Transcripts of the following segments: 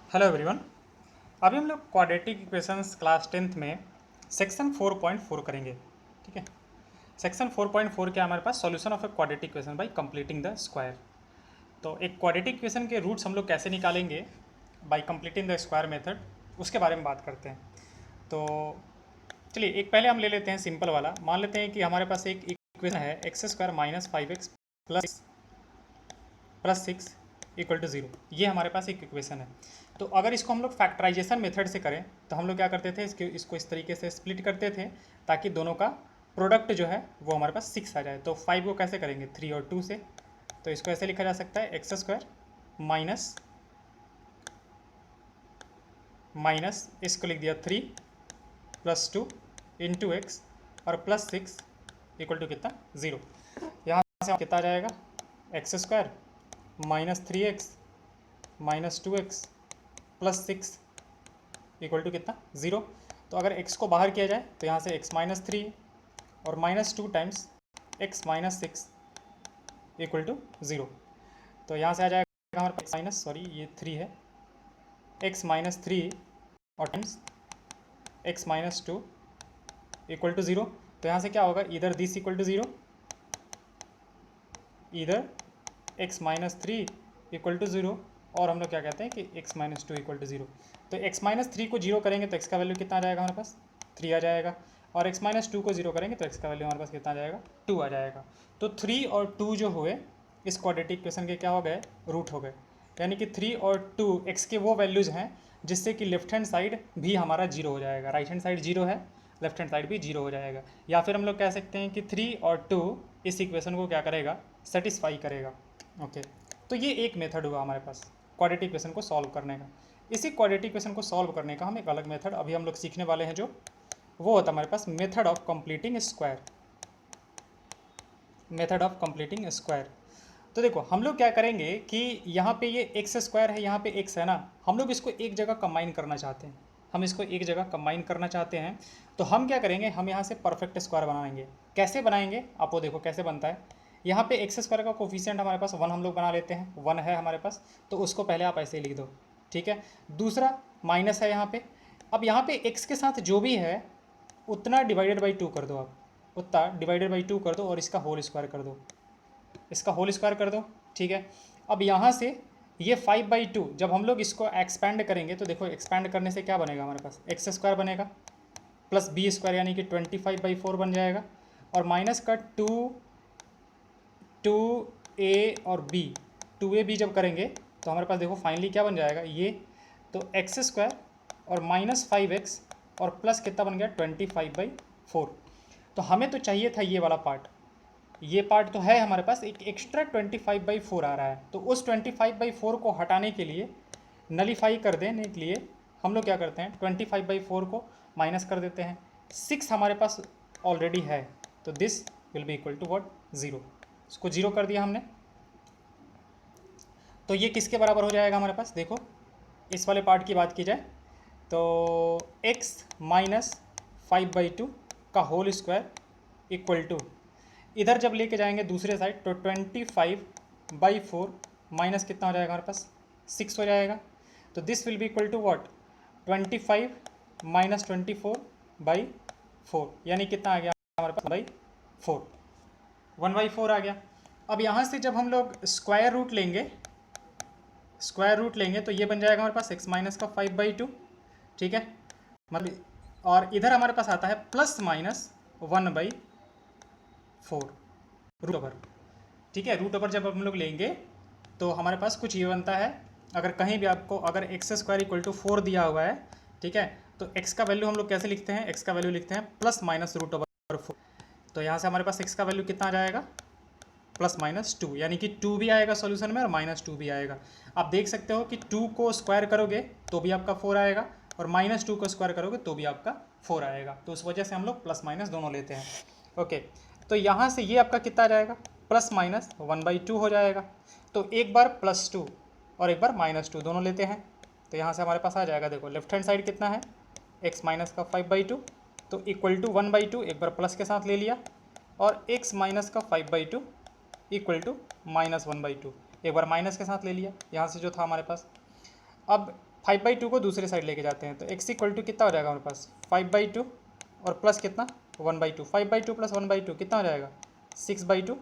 Hello everyone. अभी हम लोग क्वाड्रेटिक इक्वेशंस क्लास 10th में सेक्शन 4.4 करेंगे। ठीक है, सेक्शन 4.4 क्या हमारे पास solution of a quadratic equation by completing the square. तो एक क्वाड्रेटिक इक्वेशन के रूट्स हम लोग कैसे निकालेंगे bye completing the square method, उसके बारे में बात करते हैं। तो चलिए एक पहले हम ले लेते हैं सिंपल वाला। मान लेते हैं कि हमारे पास एक इक्वेशन है एक्स स्क्वायर माइनस 5x प्लस 6 इक्वल टू 0। ये हमारे पास एक इक्वेशन है। तो अगर इसको हम लोग फैक्टराइजेशन मेथड से करें तो हम लोग क्या करते थे, इसको इस तरीके से स्प्लिट करते थे ताकि दोनों का प्रोडक्ट जो है वो हमारे पास 6 आ जाए। तो 5 को कैसे करेंगे 3 और 2 से। तो इसको ऐसे लिखा जा सकता है एक्स स्क्वायर माइनस इसको लिख दिया 3 प्लस 2 इंटू एक्स और प्लस 6 इक्वल टू कितना 0। यहाँ से कितना आ जाएगा x square minus 3x minus 2x plus 6 equal to कितना 0। तो अगर x को बाहर किया जाए तो यहाँ से x माइनस 3 और minus 2 times x minus 6 equal to 0। तो यहाँ से आ जाएगा हमारे पास माइनस ये 3 है x माइनस 3 और times x minus 2 equal to 0। तो यहाँ से क्या होगा इधर दिस इक्वल टू 0, इधर x माइनस 3 इक्वल टू 0 और हम लोग क्या कहते हैं कि x माइनस 2 इक्वल टू 0। तो x माइनस 3 को 0 करेंगे तो x का वैल्यू कितना आ जाएगा हमारे पास 3 आ जाएगा, और x माइनस 2 को 0 करेंगे तो x का वैल्यू हमारे पास कितना आ जाएगा 2 आ जाएगा। तो 3 और 2 जो हुए इस क्वाड्रेटिक इक्वेशन के क्या हो गए रूट हो गए, यानी कि 3 और 2 x के वो वैल्यूज़ हैं जिससे कि लेफ्ट हैंड साइड भी हमारा 0 हो जाएगा। राइट हैंड साइड 0 है, लेफ्ट हैंड साइड भी 0 हो जाएगा। या फिर हम लोग कह सकते हैं कि 3 और 2 इस इक्वेशन को क्या करेगा सेटिस्फाई करेगा। ओके, तो ये एक मेथड हुआ हमारे पास क्वाड्रेटिक इक्वेशन को सॉल्व करने का। इसी क्वाड्रेटिक इक्वेशन को सॉल्व करने का हम एक अलग मेथड अभी हम लोग सीखने वाले हैं, जो वो होता है हमारे पास method of completing square. Method of completing square. तो देखो हम लोग क्या करेंगे कि यहाँ पे ये एक्स स्क्वायर है, यहाँ पे एक्स है ना, हम लोग इसको एक जगह कंबाइन करना चाहते हैं। हम इसको एक जगह कंबाइन करना चाहते हैं तो हम क्या करेंगे, हम यहाँ से परफेक्ट स्क्वायर बनाएंगे। कैसे बनाएंगे आप वो देखो कैसे बनता है। यहाँ पे एक्स स्क्वायर का कोफिशिएंट हमारे पास 1 हम लोग बना लेते हैं, 1 है हमारे पास, तो उसको पहले आप ऐसे ही लिख दो। ठीक है, दूसरा माइनस है यहाँ पे। अब यहाँ पे एक्स के साथ जो भी है उतना डिवाइडेड बाई 2 कर दो, आप उतना डिवाइडेड बाई 2 कर दो और इसका होल स्क्वायर कर दो, इसका होल स्क्वायर कर दो। ठीक है, अब यहाँ से ये 5/2 जब हम लोग इसको एक्सपैंड करेंगे तो देखो एक्सपैंड करने से क्या बनेगा हमारे पास एक्स स्क्वायर बनेगा प्लस बी स्क्वायर यानी कि 25/4 बन जाएगा, और माइनस का 2a और b 2ab जब करेंगे तो हमारे पास देखो फाइनली क्या बन जाएगा ये, तो एक्स स्क्वायर और माइनस 5x और प्लस कितना बन गया 25/4। तो हमें तो चाहिए था ये वाला पार्ट, ये पार्ट तो है हमारे पास, एक एक्स्ट्रा 25/4 आ रहा है। तो उस 25/4 को हटाने के लिए, नलीफाई कर देने के लिए हम लोग क्या करते हैं 25/4 को माइनस कर देते हैं। 6 हमारे पास ऑलरेडी है तो this will be equal to what 0। इसको 0 कर दिया हमने, तो ये किसके बराबर हो जाएगा हमारे पास, देखो इस वाले पार्ट की बात की जाए तो x माइनस 5/2 का होल स्क्वायर इक्वल टू, इधर जब लेके जाएंगे दूसरे साइड तो 25/4 माइनस कितना हो जाएगा हमारे पास 6 हो जाएगा। तो this will be equal to what 25 minus 24/4 यानी कितना आ गया हमारे पास 1/4 आ गया। अब यहाँ से जब हम लोग स्क्वायर रूट लेंगे तो ये बन जाएगा हमारे पास x माइनस का 5/2। ठीक है, मतलब और इधर हमारे पास आता है प्लस माइनस 1/4 रूट ओवर। ठीक है, रूट ओवर जब हम लोग लेंगे तो हमारे पास कुछ ये बनता है, अगर कहीं भी आपको अगर एक्स स्क्वायर इक्वल टू 4 दिया हुआ है, ठीक है, तो एक्स का वैल्यू हम लोग कैसे लिखते हैं, एक्स का वैल्यू लिखते हैं प्लस माइनस रूट ओवर 4। तो यहाँ से हमारे पास एक्स का वैल्यू कितना आ जाएगा +-2, यानी कि 2 भी आएगा सॉल्यूशन में और -2 भी आएगा। आप देख सकते हो कि 2 को स्क्वायर करोगे तो भी आपका 4 आएगा और -2 को स्क्वायर करोगे तो भी आपका 4 आएगा। तो उस वजह से हम लोग प्लस माइनस दोनों लेते हैं। ओके, तो यहाँ से ये आपका कितना आ जाएगा +-1/2 हो जाएगा। तो एक बार +2 और एक बार -2 दोनों लेते हैं, तो यहाँ से हमारे पास आ जाएगा, देखो लेफ्ट हैंड साइड कितना है x माइनस का 5/2 तो इक्वल टू 1/2, एक बार प्लस के साथ ले लिया, और x माइनस का 5/2 इक्वल टू -1/2, एक बार माइनस के साथ ले लिया यहाँ से जो था हमारे पास। अब 5/2 को दूसरे साइड लेके जाते हैं तो x इक्वल टू कितना हो जाएगा हमारे पास 5/2 और प्लस कितना 1/2, 5/2 प्लस 1/2 कितना हो जाएगा 6/2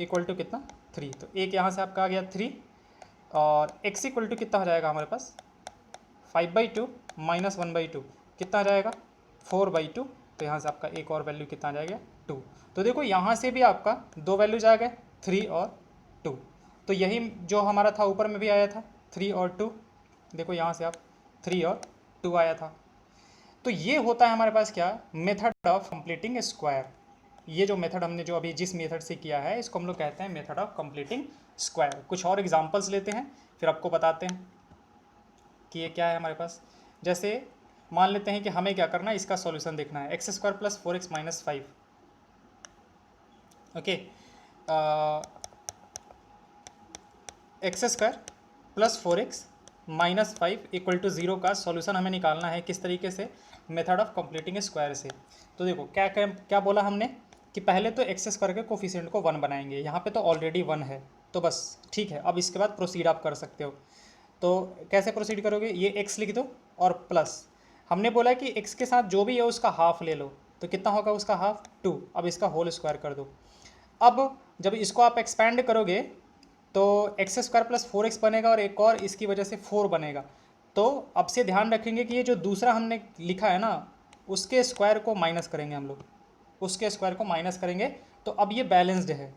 इक्वल टू कितना 3। तो एक यहाँ से आपका आ गया 3 और x इक्वल टू कितना हो जाएगा हमारे पास 5/2 माइनस 1/2 कितना आ जाएगा 4/2। तो यहाँ से आपका एक और वैल्यू कितना आ जाएगा 2। तो देखो यहाँ से भी आपका दो वैल्यूज आ गए 3 और 2। तो यही जो हमारा था ऊपर में भी आया था 3 और 2, देखो यहाँ से आप 3 और 2 आया था। तो ये होता है हमारे पास क्या मेथड ऑफ कंप्लीटिंग स्क्वायर। ये जो मेथड हमने जो अभी जिस मेथड से किया है इसको हम लोग कहते हैं मेथड ऑफ कंप्लीटिंग स्क्वायर। कुछ और एग्जांपल्स लेते हैं फिर आपको बताते हैं कि ये क्या है हमारे पास। जैसे मान लेते हैं कि हमें क्या करना है इसका सॉल्यूशन देखना है x square plus 4x minus 5। Okay, x square plus 4x minus 5 equal to 0 का सॉल्यूशन हमें निकालना है किस तरीके से मेथड ऑफ कंप्लीटिंग स्क्वायर से। तो देखो क्या क्या बोला हमने कि पहले तो एक्स स्क्वायर के कोफिशिएंट को 1 बनाएंगे, यहाँ पे तो ऑलरेडी 1 है तो बस ठीक है। अब इसके बाद प्रोसीड आप कर सकते हो। तो कैसे प्रोसीड करोगे, ये x लिख दो और प्लस हमने बोला कि x के साथ जो भी है उसका हाफ ले लो तो कितना होगा उसका हाफ 2। अब इसका होल स्क्वायर कर दो। अब जब इसको आप एक्सपैंड करोगे तो एक्स स्क्वायर प्लस 4x बनेगा और एक और इसकी वजह से 4 बनेगा। तो अब से ध्यान रखेंगे कि ये जो दूसरा हमने लिखा है ना उसके स्क्वायर को माइनस करेंगे हम लोग, उसके स्क्वायर को माइनस करेंगे। तो अब ये बैलेंस्ड है,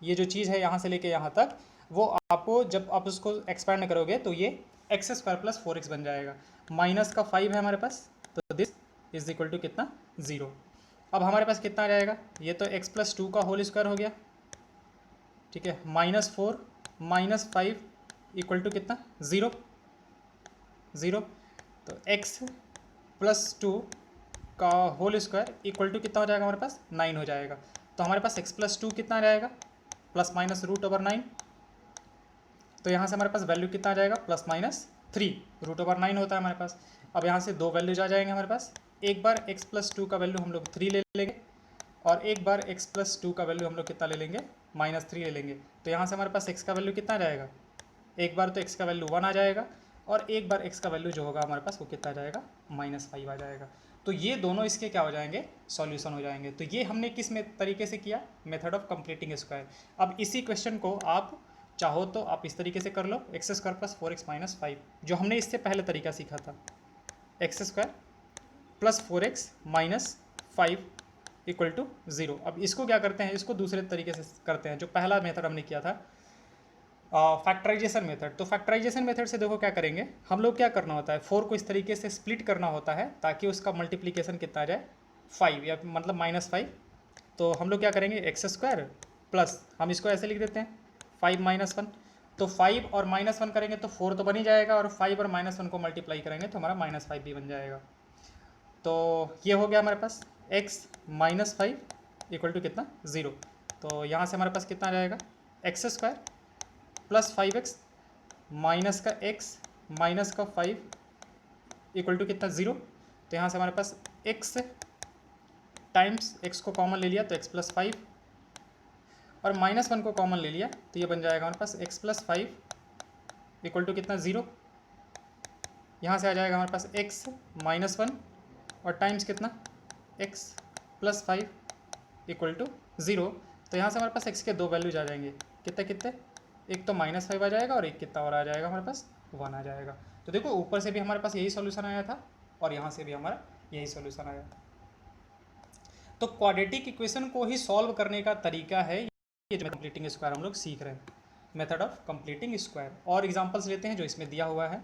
ये जो चीज़ है यहाँ से लेके यहाँ तक वो आपको जब आप उसको एक्सपैंड करोगे तो ये एक्स स्क्वायर प्लस 4x बन जाएगा। माइनस का 5 है हमारे पास तो दिस इज इक्वल टू कितना 0। अब हमारे पास कितना आ जाएगा, ये तो x प्लस 2 का होल स्क्वायर हो गया, ठीक है, -4 माइनस 5 इक्वल टू कितना 0 0। तो x प्लस 2 का होल स्क्वायर इक्वल टू कितना हो जाएगा हमारे पास 9 हो जाएगा। तो हमारे पास x प्लस 2 कितना आ जाएगा प्लस माइनस √9। तो यहाँ से हमारे पास वैल्यू कितना आ जाएगा +-3 √9 होता है हमारे पास। अब यहाँ से दो वैल्यूज आ जाएंगे हमारे पास, एक बार x प्लस 2 का वैल्यू हम लोग 3 ले लेंगे और एक बार x प्लस 2 का वैल्यू हम लोग कितना ले लेंगे -3 ले लेंगे। तो यहाँ से हमारे पास x का वैल्यू कितना आ जाएगा, एक बार तो x का वैल्यू 1 आ जाएगा और एक बार x का वैल्यू जो होगा हमारे पास वो कितना आ जाएगा -5 आ जाएगा। तो ये दोनों इसके क्या हो जाएंगे सॉल्यूशन हो जाएंगे। तो ये हमने किस में तरीके से किया मेथड ऑफ कंप्लीटिंग स्क्वायर। अब इसी क्वेश्चन को आप चाहो तो आप इस तरीके से कर लो x square plus 4x minus 5 जो हमने इससे पहले तरीका सीखा था, x square plus 4x minus 5 equal to 0। अब इसको क्या करते हैं, इसको दूसरे तरीके से करते हैं। जो पहला मेथड हमने किया था फैक्टराइजेशन मेथड, तो फैक्टराइजेशन मेथड से देखो क्या करेंगे हम लोग, क्या करना होता है 4 को इस तरीके से स्प्लिट करना होता है ताकि उसका मल्टीप्लिकेशन कितना आ जाए 5 या मतलब -5। तो हम लोग क्या करेंगे एक्स स्क्वायर प्लस हम इसको ऐसे लिख देते हैं 5 माइनस 1। तो 5 और -1 करेंगे तो 4 तो बन ही जाएगा और 5 और -1 को मल्टीप्लाई करेंगे तो हमारा -5 भी बन जाएगा। तो ये हो गया हमारे पास x -5 इक्वल टू कितना 0। तो यहाँ से हमारे पास कितना आ जाएगा x square plus 5x minus का x माइनस का 5 इक्वल टू कितना 0। तो यहाँ से हमारे पास x टाइम्स x को कॉमन ले लिया तो x प्लस 5 और -1 को कॉमन ले लिया तो ये बन जाएगा हमारे पास x प्लस 5 इक्वल टू कितना 0। यहाँ से आ जाएगा हमारे पास x -1 और टाइम्स कितना x प्लस 5 इक्वल टू 0। तो यहाँ से हमारे पास x के दो वैल्यूज आ जाएंगे, कितने कितने, एक तो -5 आ जाएगा और एक कितना और आ जाएगा हमारे पास 1 आ जाएगा। तो देखो ऊपर से भी हमारे पास यही सॉल्यूशन आया था और यहाँ से भी हमारा यही सॉल्यूशन आया। तो क्वाड्रेटिक इक्वेशन को ही सॉल्व करने का तरीका है ये जो कंप्लीटिंग स्क्वायर हम लोग सीख रहे हैं, मेथड ऑफ कंप्लीटिंग स्क्वायर। और एग्जांपल्स लेते हैं जो इसमें दिया हुआ है।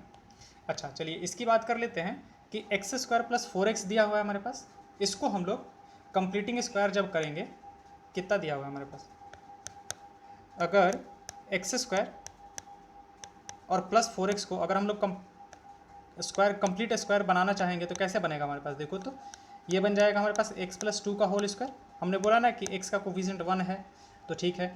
अच्छा चलिए इसकी बात कर लेते हैं कि एक्स स्क्वायर प्लस 4x दिया हुआ है हमारे पास, इसको हम लोग कंप्लीटिंग स्क्वायर जब करेंगे कितना दिया हुआ है हमारे पास, अगर एक्स स्क्वायर और प्लस 4x को अगर हम लोग स्क्वायर कंप्लीट स्क्वायर बनाना चाहेंगे तो कैसे बनेगा हमारे पास, देखो तो ये बन जाएगा हमारे पास x प्लस 2 का होल स्क्वायर। हमने बोला ना कि x का कोफिशिएंट 1 है तो ठीक है,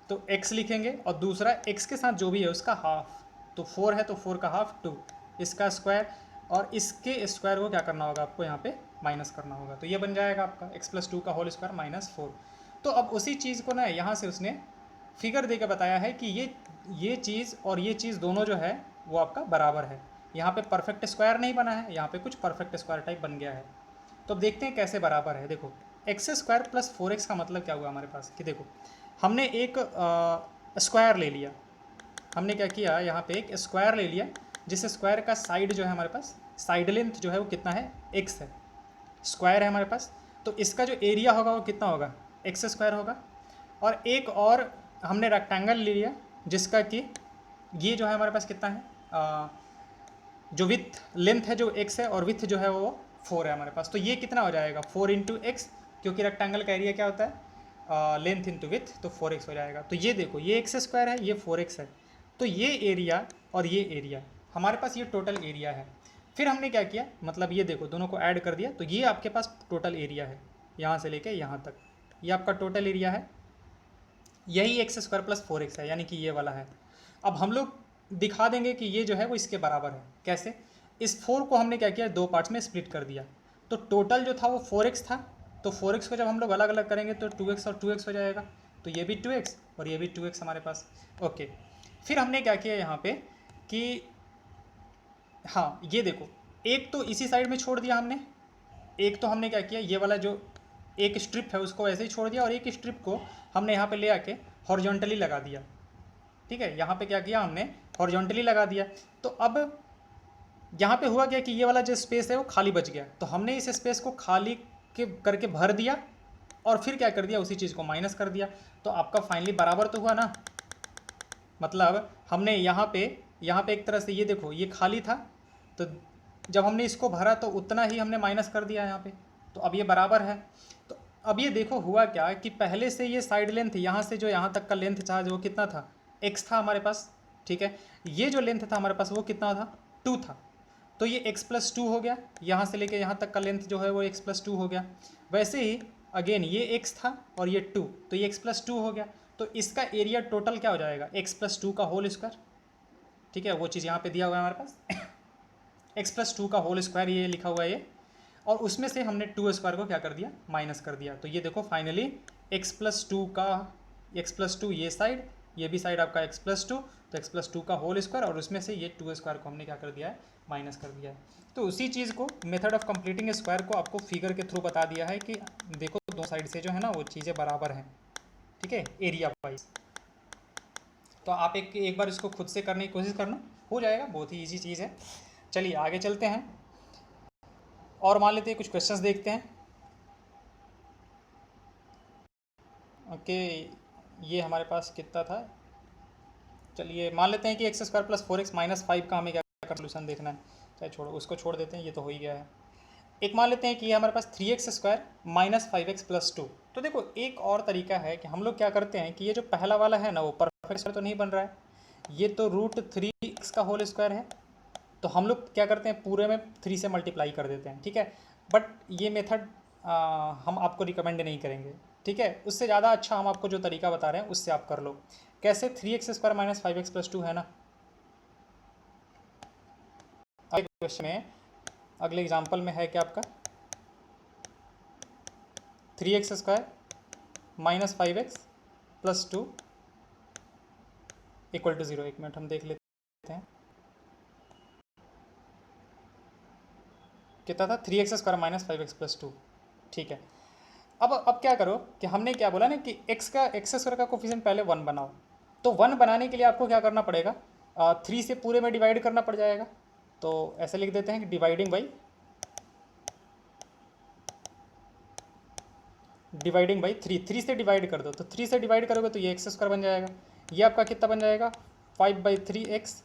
तो x लिखेंगे और दूसरा x के साथ जो भी है उसका हाफ, तो 4 है तो 4 का हाफ 2, इसका स्क्वायर और इसके स्क्वायर को क्या करना होगा आपको यहाँ पे माइनस करना होगा। तो ये बन जाएगा आपका x प्लस 2 का होल स्क्वायर -4। तो अब उसी चीज़ को ना यहाँ से उसने फिगर दे के बताया है कि ये चीज़ और ये चीज़ दोनों जो है वो आपका बराबर है। यहाँ पे परफेक्ट स्क्वायर नहीं बना है, यहाँ पे कुछ परफेक्ट स्क्वायर टाइप बन गया है। तो अब देखते हैं कैसे बराबर है। देखो एक्स स्क्वायर प्लस 4x का मतलब क्या हुआ हमारे पास कि देखो हमने एक स्क्वायर ले लिया, हमने क्या किया यहाँ पे एक स्क्वायर ले लिया, जिस स्क्वायर का साइड जो है हमारे पास, साइड लेंथ जो है वो कितना है, x है, स्क्वायर है हमारे पास। तो इसका जो एरिया होगा वो कितना होगा, एक्स स्क्वायर होगा। और एक और हमने रेक्टेंगल ले लिया जिसका कि ये जो है हमारे पास कितना है, जो विथ लेंथ है जो x है और विथ जो है वो 4 है हमारे पास। तो ये कितना हो जाएगा 4 इंटू एक्स, क्योंकि रेक्टेंगल का एरिया क्या होता है लेंथ इंटू विथ, तो 4x हो जाएगा। तो ये देखो ये एक्स स्क्वायर है, ये 4x है, तो ये एरिया और ये एरिया हमारे पास ये टोटल एरिया है। फिर हमने क्या किया, मतलब ये देखो दोनों को ऐड कर दिया, तो ये आपके पास टोटल एरिया है यहाँ से लेके यहाँ तक, ये आपका टोटल एरिया है, यही एक्स स्क्वायर प्लस 4x है, यानी कि ये वाला है। अब हम लोग दिखा देंगे कि ये जो है वो इसके बराबर है। कैसे, इस 4 को हमने क्या किया, दो पार्ट्स में स्प्लिट कर दिया, तो टोटल जो था वो 4x था, तो 4x को जब हम लोग अलग अलग करेंगे तो 2x और 2x हो जाएगा, तो ये भी 2x और ये भी 2x हमारे पास। ओके, फिर हमने क्या किया यहाँ पे कि हाँ ये देखो एक तो इसी साइड में छोड़ दिया हमने, एक तो हमने क्या किया ये वाला जो एक स्ट्रिप है उसको ऐसे ही छोड़ दिया, और एक स्ट्रिप को हमने यहाँ पे ले आके हॉरिजॉन्टली लगा दिया। ठीक है, यहाँ पे क्या किया हमने, हॉरिजॉन्टली लगा दिया। तो अब यहाँ पे हुआ क्या कि ये वाला जो स्पेस है वो खाली बच गया, तो हमने इस स्पेस को खाली के करके भर दिया, और फिर क्या कर दिया, उसी चीज़ को माइनस कर दिया। तो आपका फाइनली बराबर तो हुआ ना, मतलब हमने यहाँ पे एक तरह से ये देखो ये खाली था, तो जब हमने इसको भरा तो उतना ही हमने माइनस कर दिया यहाँ पे, तो अब ये बराबर है। तो अब ये देखो हुआ क्या कि पहले से ये साइड लेंथ यहाँ से जो यहाँ तक का लेंथ था जो कितना था, x था हमारे पास। ठीक है, ये जो लेंथ था हमारे पास वो कितना था, 2 था, तो ये x प्लस 2 हो गया, यहाँ से लेके यहाँ तक का लेंथ जो है वो x प्लस 2 हो गया। वैसे ही अगेन ये x था और ये 2, तो ये x प्लस 2 हो गया, तो इसका एरिया टोटल क्या हो जाएगा, x प्लस 2 का होल स्क्वायर। ठीक है, वो चीज़ यहाँ पे दिया हुआ है हमारे पास x प्लस 2 का होल स्क्वायर, ये लिखा हुआ है ये, और उसमें से हमने 2 स्क्वायर को क्या कर दिया, माइनस कर दिया। तो ये देखो फाइनली x प्लस 2 का, x प्लस 2 ये साइड, ये भी साइड आपका x प्लस 2, तो x प्लस 2 का होल स्क्वायर, और उसमें से ये 2 स्क्वायर को हमने क्या कर दिया है, माइनस कर दिया है। तो उसी चीज़ को मेथड ऑफ कंप्लीटिंग स्क्वायर को आपको फिगर के थ्रू बता दिया है कि देखो दो साइड से जो है ना वो चीज़ें बराबर हैं। ठीक है, एरिया वाइज। तो आप एक बार इसको खुद से करने की कोशिश करना, हो जाएगा, बहुत ही ईजी चीज़ है। चलिए आगे चलते हैं और मान लेते हैं कुछ क्वेश्चंस देखते हैं। ओके, ये हमारे पास कितना था, चलिए मान लेते हैं कि x square plus 4x minus 5 का हमें क्या सोल्यूशन देखना है, चाहे छोड़ो उसको छोड़ देते हैं, ये तो हो ही गया है। एक मान लेते हैं कि ये हमारे पास 3x square minus 5x plus 2। तो देखो एक और तरीका है कि हम लोग क्या करते हैं कि ये जो पहला वाला है ना वो परफेक्ट स्क्वायर तो नहीं बन रहा है, ये तो √3x का होल स्क्वायर है, तो हम लोग क्या करते हैं पूरे में 3 से मल्टीप्लाई कर देते हैं। ठीक है, बट ये मेथड हम आपको रिकमेंड नहीं करेंगे। ठीक है, उससे ज़्यादा अच्छा हम आपको जो तरीका बता रहे हैं उससे आप कर लो। कैसे, 3x square minus 5x plus 2 है ना, अगले क्वेश्चन में, अगले एग्जाम्पल में है क्या आपका 3x square minus 5x plus 2 equal to 0। एक मिनट हम देख लेते हैं कितना था, 3x square minus 5x plus 2। ठीक है, अब क्या करो कि हमने क्या बोला ना कि x स्क्वायर का कोफिशिएंट पहले 1 बनाओ, तो 1 बनाने के लिए आपको क्या करना पड़ेगा, 3 से पूरे में डिवाइड करना पड़ जाएगा। तो ऐसे लिख देते हैं कि डिवाइडिंग बाई 3 से डिवाइड कर दो, तो 3 से डिवाइड करोगे तो ये एक्स स्क्वायर बन जाएगा, ये आपका कितना बन जाएगा 5/3x,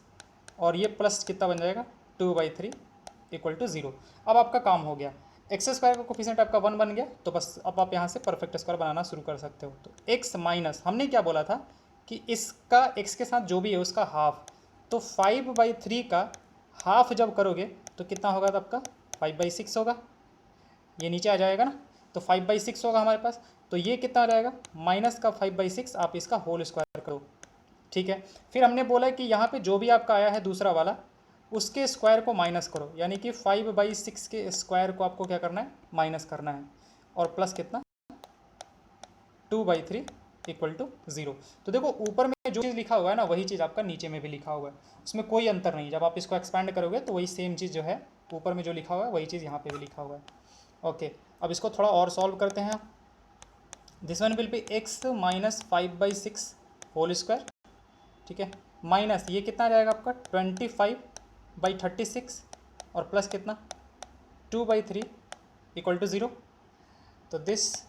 और ये प्लस कितना बन जाएगा 2/3 इक्वल टू 0। अब आपका काम हो गया, एक्स स्क्वायर का कोफिशिएंट आपका 1 बन गया, तो बस अब आप यहाँ से परफेक्ट स्क्वायर बनाना शुरू कर सकते हो। तो x माइनस हमने क्या बोला था कि इसका x के साथ जो भी है उसका हाफ, तो 5/3 का हाफ जब करोगे तो कितना होगा, तो आपका 5/6 होगा, ये नीचे आ जाएगा ना, तो 5/6 होगा हमारे पास। तो ये कितना आ जाएगा, माइनस का 5/6, आप इसका होल स्क्वायर करो। ठीक है, फिर हमने बोला कि यहाँ पे जो भी आपका आया है दूसरा वाला उसके स्क्वायर को माइनस करो, यानी कि 5/6 के स्क्वायर को आपको क्या करना है, माइनस करना है, और प्लस कितना 2/3 2 बाई 3 इक्वल टू 0। तो देखो ऊपर में जो चीज़ लिखा हुआ है ना वही चीज़ आपका नीचे में भी लिखा हुआ है, उसमें कोई अंतर नहीं। जब आप इसको एक्सपैंड करोगे तो वही सेम चीज़ जो है ऊपर में जो लिखा हुआ है वही चीज़ यहाँ पे भी लिखा हुआ है। ओके, अब इसको थोड़ा और सॉल्व करते हैं। This one will be x minus 5/6 whole square, ठीक है, माइनस ये कितना आ जाएगा आपका 25/36 और प्लस कितना 2/3 इक्वल टू 0। तो दिस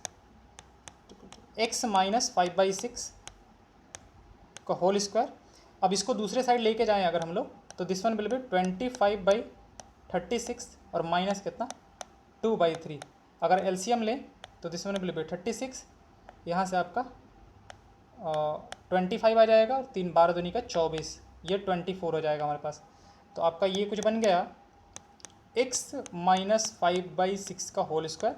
x माइनस 5/6 का होल स्क्वायर। अब इसको दूसरे साइड लेके जाएं अगर हम लोग तो दिस वन विल बी 25/36 और माइनस कितना 2/3। अगर एलसीएम लें तो दिस वन विल बी 36, यहाँ से आपका 25 आ जाएगा और 3 12 दूनी का 24, ये 24 हो जाएगा हमारे पास। तो आपका ये कुछ बन गया x माइनस 5/6 का whole square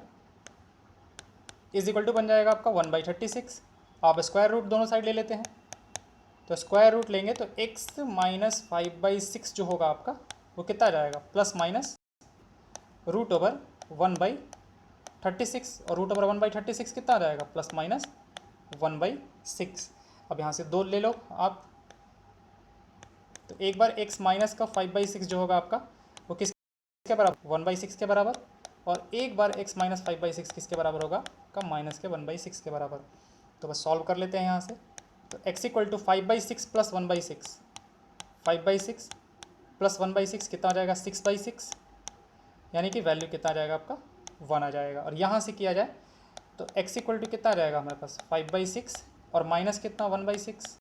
is equal to बन जाएगा आपका 1/36। आप स्क्वायर रूट दोनों साइड ले लेते हैं, तो स्क्वायर रूट लेंगे तो x माइनस 5/6 जो होगा आपका वो कितना आ जाएगा प्लस माइनस रूट ओवर 1/36, और रूट ओवर 1/36 कितना आ जाएगा प्लस माइनस 1/6। अब यहाँ से 2 ले लो आप, तो एक बार x माइनस का 5/6 जो होगा आपका वो किसके बराबर 1/6 के बराबर, और एक बार x माइनस 5/6 किसके बराबर होगा का माइनस के 1/6 के बराबर। तो बस सॉल्व कर लेते हैं यहाँ से। तो x equal to 5/6 plus 1/6, 5/6 plus 1/6 कितना आ जाएगा 6/6, यानी कि वैल्यू कितना आ जाएगा आपका 1 आ जाएगा। और यहाँ से किया जाए तो x इक्वल टू कितना आ जाएगा हमारे पास 5/6 और माइनस कितना 1/6,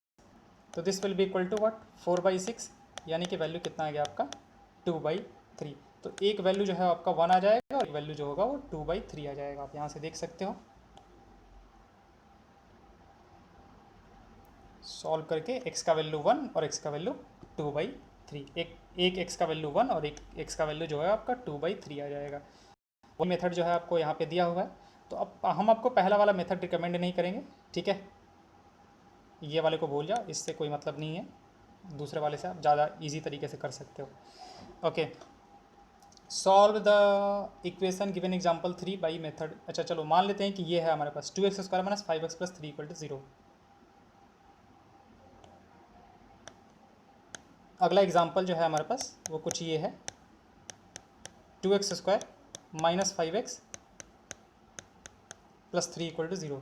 तो this will be equal to what 4/6, यानी कि वैल्यू कितना आ गया आपका 2/3। तो एक वैल्यू जो है आपका 1 आ जाएगा और एक वैल्यू जो होगा वो 2/3 आ जाएगा। आप यहाँ से देख सकते हो सॉल्व करके x का वैल्यू 1 और x का वैल्यू 2/3, एक x का वैल्यू 1 और एक x का वैल्यू जो है आपका 2/3 आ जाएगा। वो मेथड जो है आपको यहाँ पे दिया हुआ है। तो अब हम आपको पहला वाला मेथड रिकमेंड नहीं करेंगे, ठीक है, ये वाले को भूल जाओ, इससे कोई मतलब नहीं है। दूसरे वाले से आप ज़्यादा इजी तरीके से कर सकते हो। Okay, solve the equation given example 3 by method. अच्छा चलो मान लेते हैं कि ये है हमारे पास 2x² minus 5x plus 3 equal to 0। अगला एग्जाम्पल जो है हमारे पास वो कुछ ये है 2x² minus 5x plus 3 equal to 0।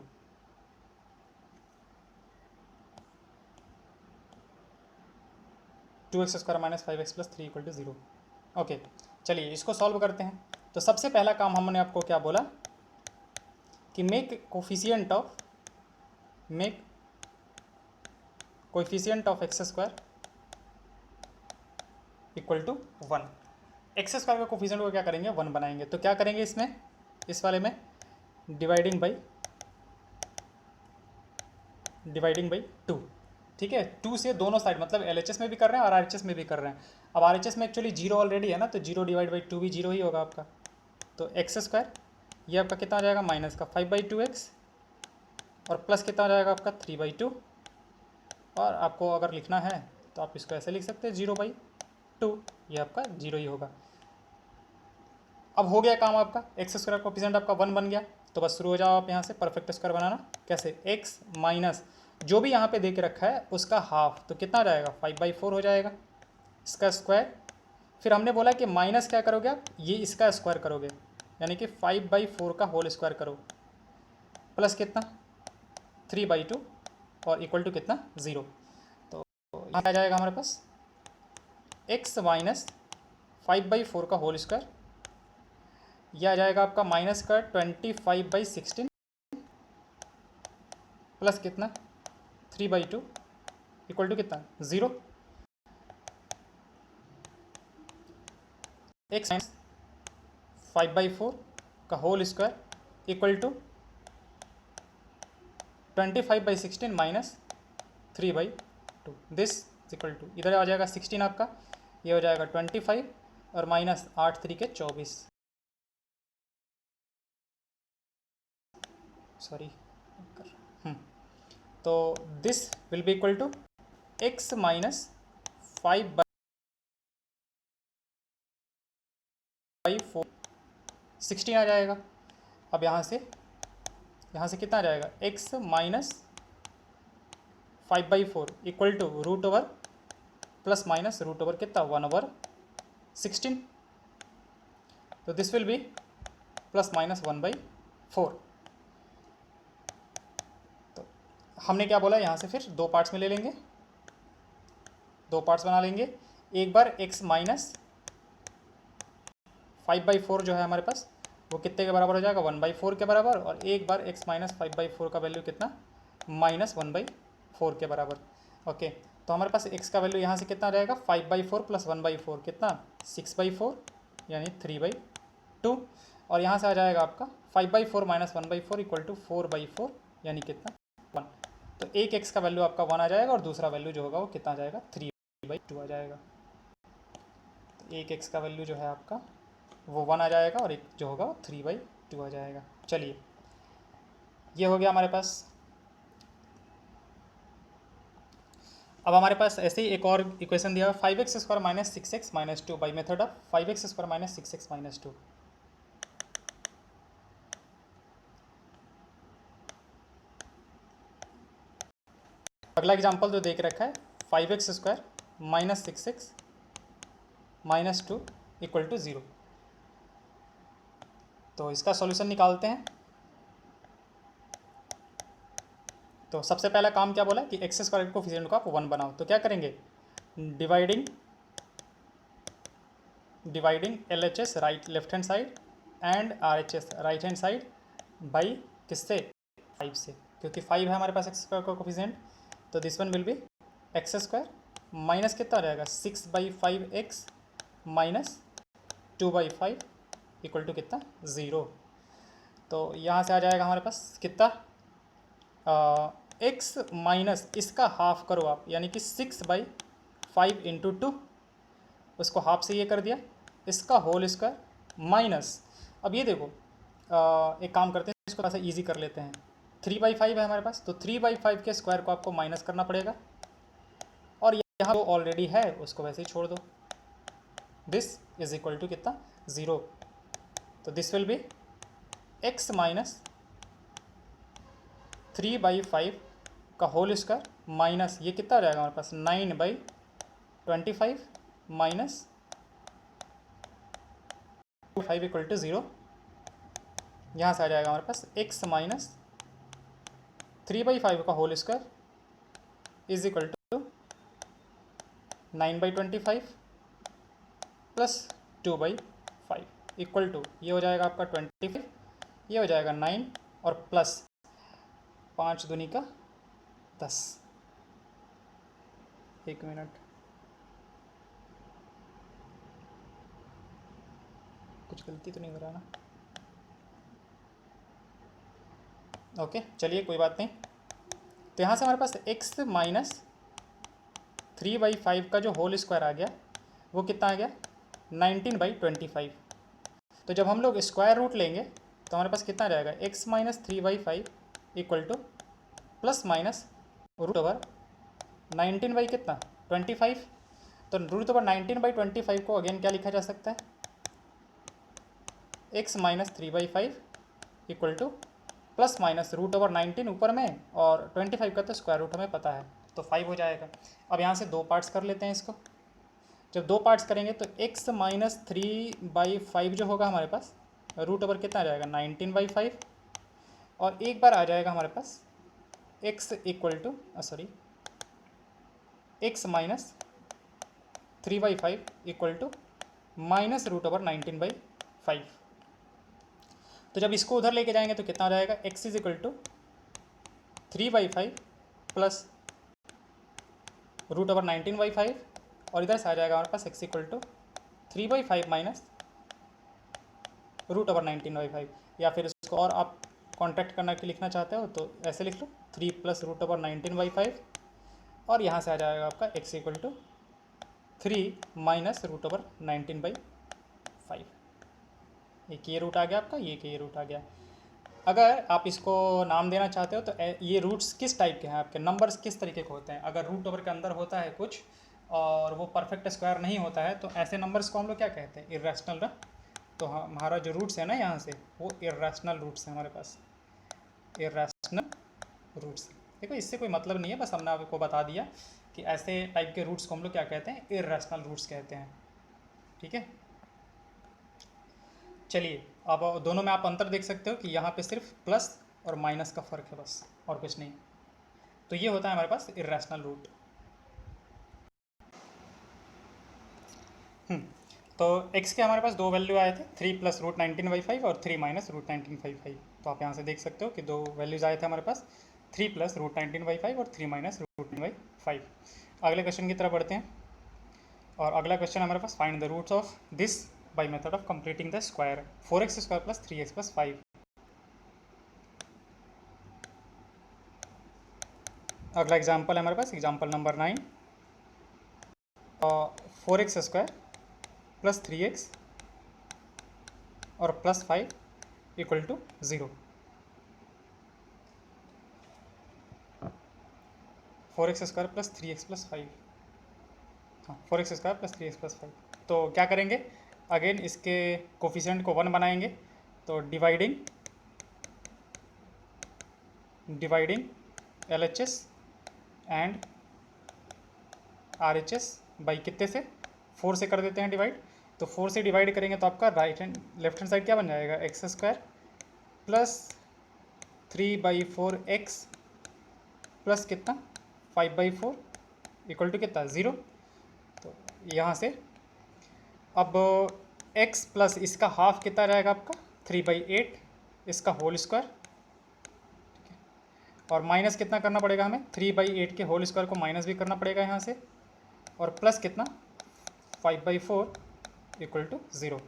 Two x square minus 5x plus 3 equal to 0। Okay, चलिए इसको सॉल्व करते हैं। तो सबसे पहला काम हमने आपको क्या बोला कि make coefficient of x² equal to 1। x² का कोफिशिएंट को क्या करेंगे 1 बनाएंगे। तो क्या करेंगे इसमें, इस वाले में डिवाइडिंग बाई 2, ठीक है। 2 से दोनों साइड मतलब LHS में भी कर रहे हैं और RHS में भी कर रहे हैं। अब RHS में एक्चुअली 0 ऑलरेडी है ना, तो 0 डिवाइड बाई 2 भी 0 ही होगा आपका। तो x² ये आपका कितना आ जाएगा माइनस का 5/2x और प्लस कितना आ जाएगा आपका 3/2, और आपको अगर लिखना है तो आप इसको ऐसे लिख सकते हैं 0/2, ये आपका 0 ही होगा। अब हो गया काम आपका, x² कोफिशिएंट आपका 1 बन गया। तो बस शुरू हो जाओ आप यहाँ से परफेक्ट स्क्वायर बनाना। कैसे, x माइनस जो भी यहाँ पे दे के रखा है उसका हाफ, तो कितना आ जाएगा 5/4 हो जाएगा इसका स्क्वायर। फिर हमने बोला कि माइनस क्या करोगे आप, ये इसका स्क्वायर करोगे, यानी कि 5/4 का होल स्क्वायर करो, प्लस कितना 3/2 और इक्वल टू कितना 0। तो यहाँ आ जाएगा हमारे पास x माइनस 5/4 का होल स्क्वायर, यह आ जाएगा आपका माइनस का 25/16 प्लस कितना 3/2 इक्वल टू कितना 0। x माइनस 5/4 का whole square equal to 25/16 minus 3/2, this equal to इधर आ जाएगा 16 आपका, ये हो जाएगा 25 और माइनस 8 3 के 24, सॉरी। तो this will be equal to x minus 5/4 16 आ जाएगा। अब यहाँ से कितना आ जाएगा x minus 5/4 equal to root over plus minus root over कितना 1/16, तो this will be plus minus 1/4। तो हमने क्या बोला यहाँ से फिर दो पार्ट्स में ले लेंगे, दो पार्ट्स बना लेंगे। एक बार x माइनस 5/4 जो है हमारे पास वो कितने के बराबर हो जाएगा 1/4 के बराबर, और एक बार x माइनस 5/4 का वैल्यू कितना -1/4 के बराबर। ओके, तो हमारे पास x का वैल्यू यहाँ से कितना आ जाएगा 5/4 प्लस 1/4 कितना 6/4 यानी 3/2, और यहाँ से आ जाएगा आपका 5/4 माइनस 1/4 इक्वल टू 4/4 यानी कितना 1। तो एक x का वैल्यू आपका 1 आ जाएगा और दूसरा वैल्यू जो होगा वो कितना आ जाएगा 3/2 आ जाएगा। तो एक x का वैल्यू जो है आपका वो 1 आ जाएगा और एक जो होगा 3/2 आ जाएगा। चलिए ये हो गया हमारे पास। अब हमारे पास ऐसे ही एक और इक्वेशन दिया हुआ 5x² minus 6x minus 2 by method of 5x² minus 6x minus 2। अगला एग्जाम्पल जो देख रखा है 5x² minus 6x minus 2 equal to 0। तो इसका सॉल्यूशन निकालते हैं। तो सबसे पहला काम क्या बोला कि एक्स स्क्वायर कोफिशिएंट को आप 1 बनाओ, तो क्या करेंगे dividing LHS right left hand side and RHS right hand side by किससे 5 से, क्योंकि 5 है हमारे पास एक्स स्क्वायर का कोफिशिएंट। तो this one will B x² minus कितना आ जाएगा 6/5x माइनस 2/5 इक्वल टू कितना 0। तो यहाँ से आ जाएगा हमारे पास कितना x माइनस इसका हाफ करो आप, यानी कि 6/5 इंटू 2, उसको हाफ से ये कर दिया, इसका होल स्क्वायर माइनस। अब ये देखो एक काम करते हैं, इसको थोड़ा सा ईजी कर लेते हैं। 3/5 है हमारे पास, तो 3/5 के स्क्वायर को आपको माइनस करना पड़ेगा, और यहाँ जो ऑलरेडी है उसको वैसे ही छोड़ दो। दिस इज इक्वल टू कितना 0। तो this will be x minus 3/5 का होल स्क्वायर माइनस ये कितना आ जाएगा हमारे पास 9/25 माइनस 5 इक्वल टू 0। यहाँ से आ जाएगा हमारे पास x माइनस 3/5 का whole square is equal to 9/25 plus 2/5 equal to ये हो जाएगा आपका 25, ये हो जाएगा 9 और प्लस 5 दूनी का 10। एक मिनट, कुछ गलती तो नहीं हो रहा ना। ओके चलिए कोई बात नहीं। तो यहाँ से हमारे पास x माइनस 3/5 का जो होल स्क्वायर आ गया वो कितना आ गया 19/25। तो जब हम लोग स्क्वायर रूट लेंगे तो हमारे पास कितना आ जाएगा x minus 3/5 equal to plus minus root over 19 कितना 25। तो रूट ओवर 19/25 को अगेन क्या लिखा जा सकता है x minus 3/5 equal to plus minus root over 19 ऊपर में और 25 का तो स्क्वायर रूट हमें पता है, तो 5 हो जाएगा। अब यहाँ से दो पार्ट्स कर लेते हैं इसको। जब दो पार्ट्स करेंगे तो x माइनस 3/5 जो होगा हमारे पास रूट ओवर कितना आ जाएगा 19/5, और एक बार आ जाएगा हमारे पास x equal to x minus 3/5 equal to minus root over 19/5। तो जब इसको उधर लेके जाएंगे तो कितना आ जाएगा x is equal to 3/5 plus root over 19/5, और इधर से आ जाएगा हमारे पास x equal to 3/5 minus root over 19/5। या फिर इसको और आप कॉन्ट्रैक्ट करना के लिखना चाहते हो तो ऐसे लिख लो 3 प्लस रूट ओवर 19/5, और यहाँ से आ जाएगा आपका x equal to 3 minus root over 19/5। एक ये रूट आ गया आपका, ये ये रूट आ गया। अगर आप इसको नाम देना चाहते हो तो ये रूट्स किस टाइप के हैं आपके, नंबर्स किस तरीके के होते हैं। अगर रूट ओवर के अंदर होता है कुछ और वो परफेक्ट स्क्वायर नहीं होता है तो ऐसे नंबर्स को हम लोग क्या कहते हैं इर्रेशनल ना। तो हमारा जो रूट्स है ना यहाँ से वो इर्रेशनल रूट्स हैं हमारे पास, इर्रेशनल रूट्स। देखो इससे कोई मतलब नहीं है, बस हमने आपको बता दिया कि ऐसे टाइप के रूट्स को हम लोग क्या कहते हैं, इर्रेशनल रूट्स कहते हैं। ठीक है, चलिए अब दोनों में आप अंतर देख सकते हो कि यहाँ पे सिर्फ प्लस और माइनस का फ़र्क है बस, और कुछ नहीं। तो ये होता है हमारे पास इर्रेशनल रूट। तो x के हमारे पास दो वैल्यू आए थे, 3 प्लस रूट 19/5 और 3 माइनस रूट 19/5। तो आप यहाँ से देख सकते हो कि दो वैल्यूज आए थे हमारे पास, 3 प्लस रूट 19/5 और 3 माइनस रूट 19/5। अगले क्वेश्चन की तरफ बढ़ते हैं, और अगला क्वेश्चन हमारे पास find the roots of this by method of completing the square, 4x² plus 3x plus 5। अगला एग्जाम्पल है हमारे पास example number 9, 4x² plus 3x और plus 5 equal to 0। 4x² plus 3x plus 5, हाँ 4x² प्लस 3x प्लस 5। तो क्या करेंगे, again इसके coefficient को 1 बनाएंगे, तो dividing LHS and RHS by कितने से, 4 से कर देते हैं डिवाइड। तो 4 से डिवाइड करेंगे तो आपका लेफ्ट हैंड साइड क्या बन जाएगा, x² प्लस 3/4x प्लस कितना 5/4 इक्वल टू कितना 0। तो यहाँ से अब x प्लस इसका हाफ कितना रहेगा आपका 3/8 इसका होल स्क्वायर, और माइनस कितना करना पड़ेगा हमें, 3/8 के होल स्क्वायर को माइनस भी करना पड़ेगा यहाँ से, और प्लस कितना 5/4 इक्वल टू 0।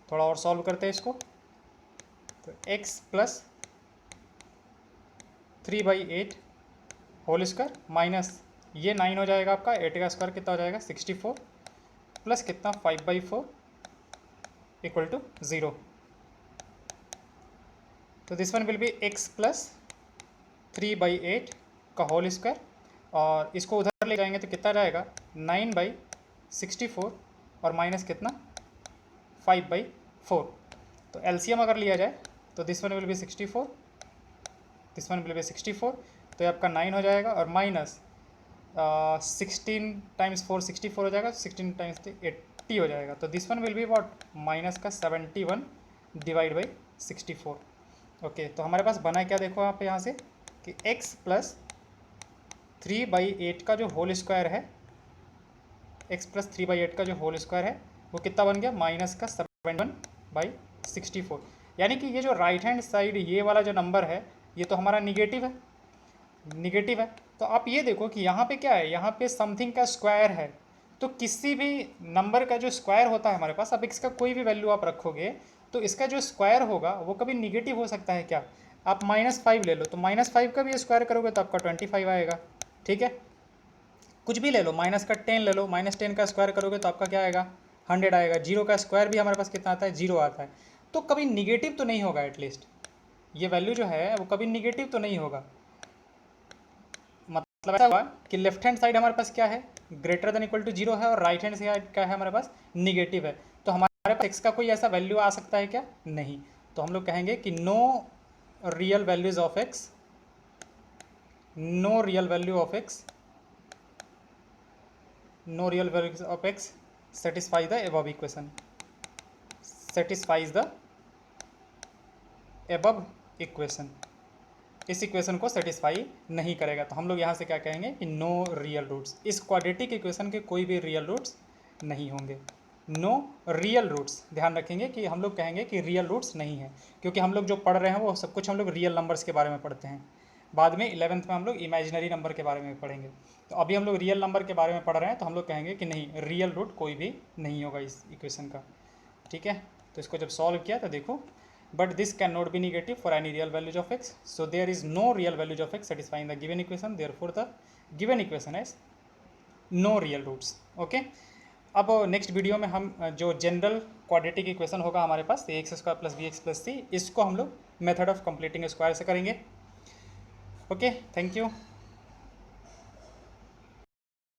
थोड़ा और सॉल्व करते हैं इसको, तो x plus 3/8 whole square minus ये 9 हो जाएगा आपका, 8 का स्क्वायर कितना हो जाएगा 64, प्लस कितना 5/4 इक्वल टू 0। तो this one will be x plus 3/8 का होल स्क्वायर, और इसको उधर ले जाएंगे तो कितना जाएगा 9/64 और माइनस कितना 5/4। तो एलसीएम अगर लिया जाए तो this one will B 64, this one will B 64, तो ये आपका 9 हो जाएगा, और माइनस 16 टाइम्स 4 64 हो जाएगा, 16 टाइम्स 80 हो जाएगा। तो this one will be what minus का 71 डिवाइड बाई 64। ओके, तो हमारे पास बना क्या, देखो आप यहाँ से कि x प्लस 3/8 का जो होल स्क्वायर है, x प्लस 3/8 का जो होल स्क्वायर है वो कितना बन गया, माइनस का 71/64। यानी कि ये जो राइट हैंड साइड ये वाला जो नंबर है ये तो हमारा निगेटिव है, तो आप ये देखो कि यहाँ पे क्या है, यहाँ पे समथिंग का स्क्वायर है। तो किसी भी नंबर का जो स्क्वायर होता है हमारे पास, अब इसका कोई भी वैल्यू आप रखोगे तो इसका जो स्क्वायर होगा वो कभी निगेटिव हो सकता है क्या। आप -5 ले लो, तो -5 का भी स्क्वायर करोगे तो आपका 25 आएगा। ठीक है, कुछ भी ले लो, माइनस का 10 ले लो, -10 का स्क्वायर करोगे तो आपका क्या आएगा 100 आएगा। 0 का स्क्वायर भी हमारे पास कितना आता है 0 आता है। तो कभी निगेटिव तो नहीं होगा, एटलीस्ट ये वैल्यू जो है वो कभी निगेटिव तो नहीं होगा। मतलब ऐसा हुआ कि लेफ्ट हैंड साइड हमारे पास क्या है, ग्रेटर देन इक्वल टू 0 है, और राइट हैंड साइड क्या है हमारे पास निगेटिव है। तो हमारे पास x का कोई ऐसा वैल्यू आ सकता है क्या, नहीं। तो हम लोग कहेंगे कि no real values of x, no real value of x, no real values of x satisfy the above equation, satisfies the above equation। इस इक्वेशन को सेटिस्फाई नहीं करेगा। तो हम लोग यहाँ से क्या कहेंगे कि नो रियल रूट्स, इस क्वाड्रेटिक इक्वेशन के कोई भी रियल रूट्स नहीं होंगे। नो रियल रूट्स, ध्यान रखेंगे कि हम लोग कहेंगे कि रियल रूट्स नहीं है, क्योंकि हम लोग जो पढ़ रहे हैं वो सब कुछ हम लोग रियल नंबर्स के बारे में पढ़ते हैं। बाद में 11th में हम लोग इमेजिनरी नंबर के बारे में पढ़ेंगे। तो अभी हम लोग रियल नंबर के बारे में पढ़ रहे हैं, तो हम लोग कहेंगे कि नहीं, रियल रूट कोई भी नहीं होगा इस इक्वेशन का। ठीक है, तो इसको जब सॉल्व किया तो देखो, but this can not be negative for any real values of x, so there is no real values of x satisfying the given equation, therefore the given equation is no real roots. Okay, अब next video में हम जो general quadratic equation होगा हमारे पास ax² plus bx plus c, इसको हम लोग मेथड ऑफ कंप्लीटिंग स्क्वायर से करेंगे। Okay, thank you.